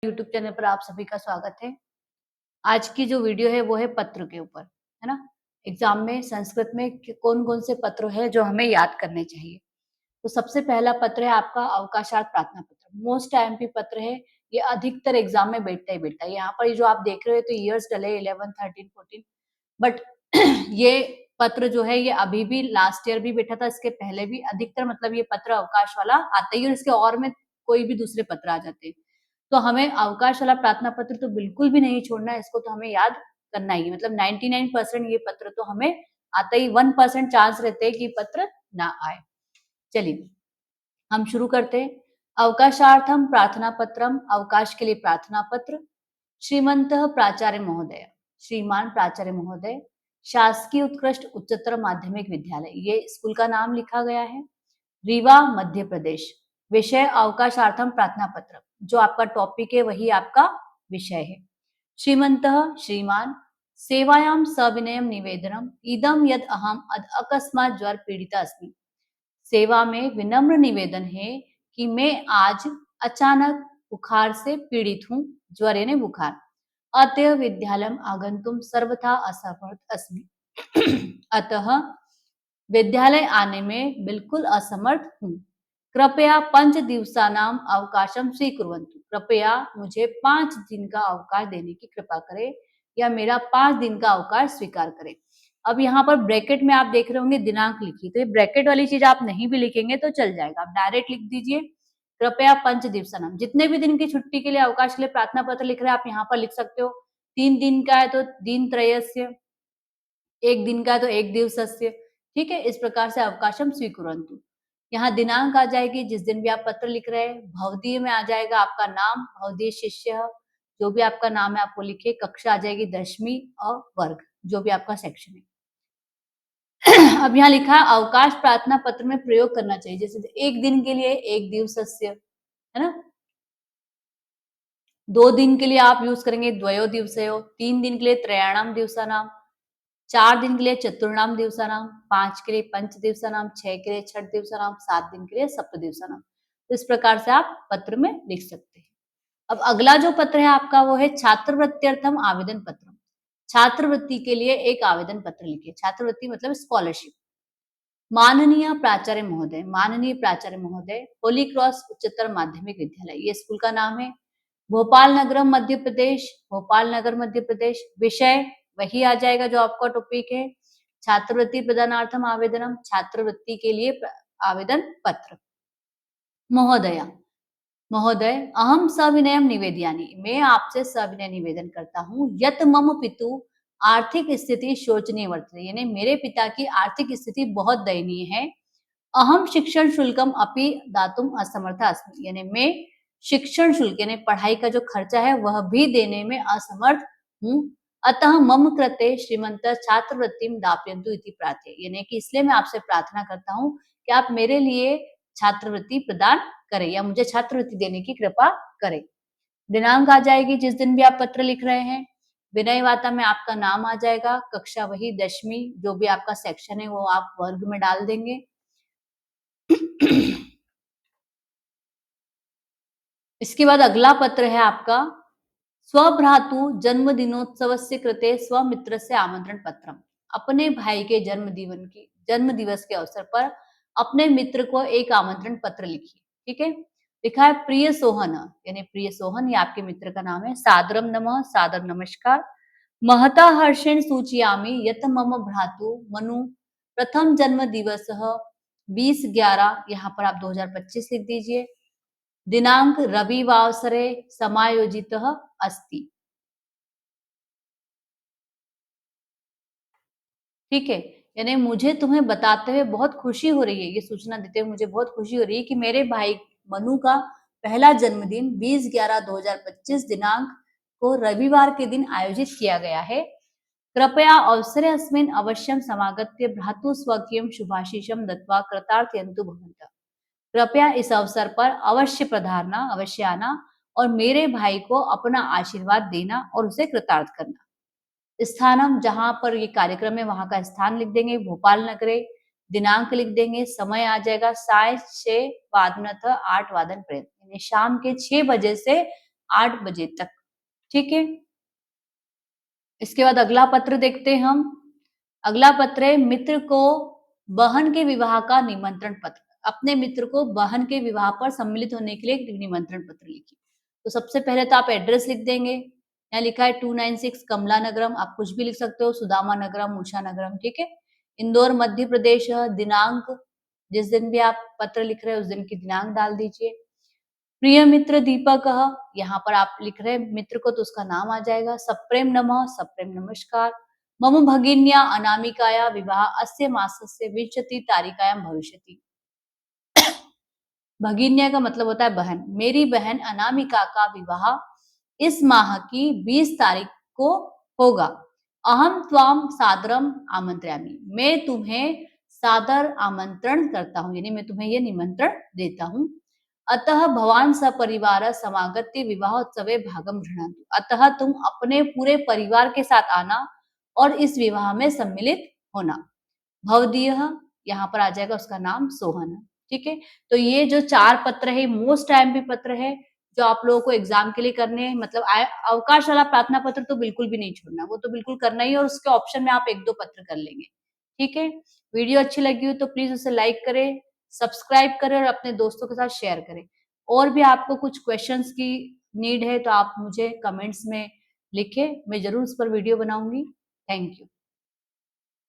YouTube channel पर आप सभी का स्वागत है। आज की जो वीडियो है वो है पत्र के ऊपर, है ना? एग्जाम में संस्कृत में कौन-कौन से पत्र हैं जो हमें याद करने चाहिए। तो सबसे पहला पत्र है आपका अवकाशार्थ प्रार्थना पत्र। मोस्ट आईएमपी पत्र है, ये अधिकतर एग्जाम में बैठता ही बैठता है। यहाँ पर ये जो आप देख रहे हो तो ईयर्स डले 11, 13, 14 बट ये पत्र जो है ये अभी भी लास्ट ईयर भी बैठा था, इसके पहले भी अधिकतर मतलब ये पत्र अवकाश वाला आता ही है और इसके और में कोई भी दूसरे पत्र आ जाते हैं। तो हमें अवकाश वाला प्रार्थना पत्र तो बिल्कुल भी नहीं छोड़ना है, इसको तो हमें याद करना ही है। मतलब 99% ये पत्र तो हमें आता ही, 1% चांस रहते हैं कि पत्र ना आए। चलिए हम शुरू करते हैं। अवकाशार्थम प्रार्थना पत्रम, अवकाश के लिए प्रार्थना पत्र। श्रीमंतः प्राचार्य महोदय, श्रीमान प्राचार्य महोदय, शासकीय उत्कृष्ट उच्चतर माध्यमिक विद्यालय, ये स्कूल का नाम लिखा गया है। रीवा मध्य प्रदेश। विषय अवकाशार्थम प्रार्थना पत्र, जो आपका टॉपिक है वही आपका विषय है। श्रीमंतः श्रीमान, सेवायां सविनयम निवेदनम इदम यद अहम अकस्मात ज्वर पीड़िता अस्मि। सेवा में विनम्र निवेदन है कि मैं आज अचानक बुखार से पीड़ित हूँ, ज्वर यानी बुखार। अतः विद्यालयम आगंतुम सर्वथा असमर्थ अस्मि। अतः विद्यालय आने में बिल्कुल असमर्थ हूँ। कृपया 5 दिवसानाम अवकाशम स्वीकुर्वन्तु। कृपया मुझे 5 दिन का अवकाश देने की कृपा करें या मेरा 5 दिन का अवकाश स्वीकार करें। अब यहाँ पर ब्रैकेट में आप देख रहे होंगे दिनांक लिखी, तो ये ब्रैकेट वाली चीज आप नहीं भी लिखेंगे तो चल जाएगा, आप डायरेक्ट लिख दीजिए कृपया 5 दिवसानाम। जितने भी दिन की छुट्टी के लिए अवकाश के लिए प्रार्थना पत्र लिख रहे हैं आप यहाँ पर लिख सकते हो। 3 दिन का है तो दिन त्रयस्य, 1 दिन का है तो 1 दिवसस्य, ठीक है। इस प्रकार से अवकाशम स्वीकुर्वन्तु। यहाँ दिनांक आ जाएगी जिस दिन भी आप पत्र लिख रहे हैं। भवदीय में आ जाएगा आपका नाम, भवदीय शिष्य, जो भी आपका नाम है आपको लिखिए। कक्षा आ जाएगी 10वीं और वर्ग, जो भी आपका सेक्शन है। अब यहाँ लिखा है अवकाश प्रार्थना पत्र में प्रयोग करना चाहिए, जैसे 1 दिन के लिए 1 दिवसस्य, है ना। 2 दिन के लिए आप यूज करेंगे द्वयो दिवसयो, 3 दिन के लिए त्रयाणाम दिवसानाम, 4 दिन के लिए चतुर्णाम दिवसानाम, 5 के लिए पंच दिवसानाम, 6 के लिए छठ दिवसानाम, 7 दिन के लिए सप्त दिवसानाम। तो इस प्रकार से आप पत्र में लिख सकते हैं। अब अगला जो पत्र है आपका वो है छात्रवृत्त्यर्थम आवेदन पत्र। छात्रवृत्ति के लिए एक आवेदन पत्र लिखिए। छात्रवृत्ति मतलब स्कॉलरशिप। माननीय प्राचार्य महोदय, माननीय प्राचार्य महोदय, होली क्रॉस उच्चतर माध्यमिक विद्यालय, ये स्कूल का नाम है। भोपाल नगरम मध्य प्रदेश, भोपाल नगर मध्य प्रदेश। विषय वही आ जाएगा जो आपका टॉपिक है। छात्रवृत्ति प्रदानार्थम आवेदनम, छात्रवृत्ति के लिए आवेदन पत्र। महोदया, महोदय, अहम सविनयम निवेदयामि, मैं आपसे सविनय निवेदन करता हूँ। यत मम पितु आर्थिक स्थिति शोचनीय वर्तते, यानी मेरे पिता की आर्थिक स्थिति बहुत दयनीय है। अहम शिक्षण शुल्कम अपि दातुम असमर्थ अस्मि, यानी मैं शिक्षण शुल्क यानी पढ़ाई का जो खर्चा है वह भी देने में असमर्थ हूँ। अतः मम कृते श्रीमंत छात्रवृत्तिम दापयन्तु इति प्रार्थये, यानी कि इसलिए मैं आपसे प्रार्थना करता हूँ कि आप मेरे लिए छात्रवृत्ति प्रदान करें या मुझे छात्रवृत्ति देने की कृपा करें। दिनांक आ जाएगी जिस दिन भी आप पत्र लिख रहे हैं। विनय वार्ता में आपका नाम आ जाएगा, कक्षा वही 10वीं, जो भी आपका सेक्शन है वो आप वर्ग में डाल देंगे। इसके बाद अगला पत्र है आपका स्वभ्रातु जन्मदिनोत्सवस्य कृते स्वमित्रस्य आमंत्रण पत्रम। अपने भाई के जन्म दिवस के अवसर पर अपने मित्र को एक आमंत्रण पत्र लिखिए, ठीक है। लिखा है प्रिय सोहन, यानी प्रिय सोहन ये आपके मित्र का नाम है। सादरम नमः, सादर नमस्कार। महता हर्षेण सूचयामि यत मम भ्रातु मनु प्रथम जन्म दिवस 20/11, यहाँ पर आप 2025 लिख दीजिए। दिनांक रविवासरे समायोजितः अस्ति, ठीक है। यानी मुझे तुम्हें बताते हुए बहुत खुशी हो रही है, ये सूचना देते हुए मुझे बहुत खुशी हो रही है कि मेरे भाई मनु का पहला जन्मदिन 20/11/2025 दिनांक को रविवार के दिन आयोजित किया गया है। कृपया अवसरे अस्मिन् अवश्यम समागत्य भ्रातु स्वकीयं शुभाशीषं दत्वा कृतार्थयन्तु भवन्तः। कृपया इस अवसर पर अवश्य पधारना, अवश्य आना और मेरे भाई को अपना आशीर्वाद देना और उसे कृतार्थ करना। स्थानम, जहां पर ये कार्यक्रम है वहां का स्थान लिख देंगे, भोपाल नगरे। दिनांक लिख देंगे, समय आ जाएगा साय 6 वादनथ 8 वादन पर्यंत, यानी शाम के 6 बजे से 8 बजे तक। ठीक है, इसके बाद अगला पत्र देखते हैं हम। अगला पत्र है मित्र को बहन के विवाह का निमंत्रण पत्र। अपने मित्र को बहन के विवाह पर सम्मिलित होने के लिए एक निमंत्रण पत्र लिखिए। तो सबसे पहले तो आप एड्रेस लिख देंगे। यहाँ लिखा है 296 कमला नगरम, आप कुछ भी लिख सकते हो, सुदामा नगरम, उषा नगरम, ठीक है। इंदौर मध्य प्रदेश, दिनांक जिस दिन भी आप पत्र लिख रहे हैं उस दिन की दिनांक डाल दीजिए। प्रिय मित्र दीपक, यहाँ पर आप लिख रहे हैं मित्र को तो उसका नाम आ जाएगा। सप्रेम नमः, सप्रेम नमस्कार। मम भगिन्या अनामिकाया विवाह अस्य मासस्य 20 तारिकायां भविष्यति। भगिन्या का मतलब होता है बहन। मेरी बहन अनामिका का विवाह इस माह की 20 तारीख को होगा। अहम त्वाम सादरम आमंत्रयामि, मैं तुम्हें सादर आमंत्रण करता हूँ, यानी मैं तुम्हें ये निमंत्रण देता हूँ। अतः भवान सपरिवार समागत्य विवाहोत्सवे भागम गृह्णातु, अतः तुम अपने पूरे परिवार के साथ आना और इस विवाह में सम्मिलित होना। भवदीय, यहाँ पर आ जाएगा उसका नाम सोहन। ठीक है, तो ये जो 4 पत्र है मोस्ट टाइम पत्र है जो आप लोगों को एग्जाम के लिए करने हैं। मतलब अवकाश वाला प्रार्थना पत्र तो बिल्कुल भी नहीं छोड़ना, वो तो बिल्कुल करना ही है और उसके ऑप्शन में आप 1-2 पत्र कर लेंगे। ठीक है, वीडियो अच्छी लगी हो तो प्लीज उसे लाइक करें, सब्सक्राइब करें और अपने दोस्तों के साथ शेयर करें। और भी आपको कुछ क्वेश्चंस की नीड है तो आप मुझे कमेंट्स में लिखें, मैं जरूर उस पर वीडियो बनाऊंगी। Thank you.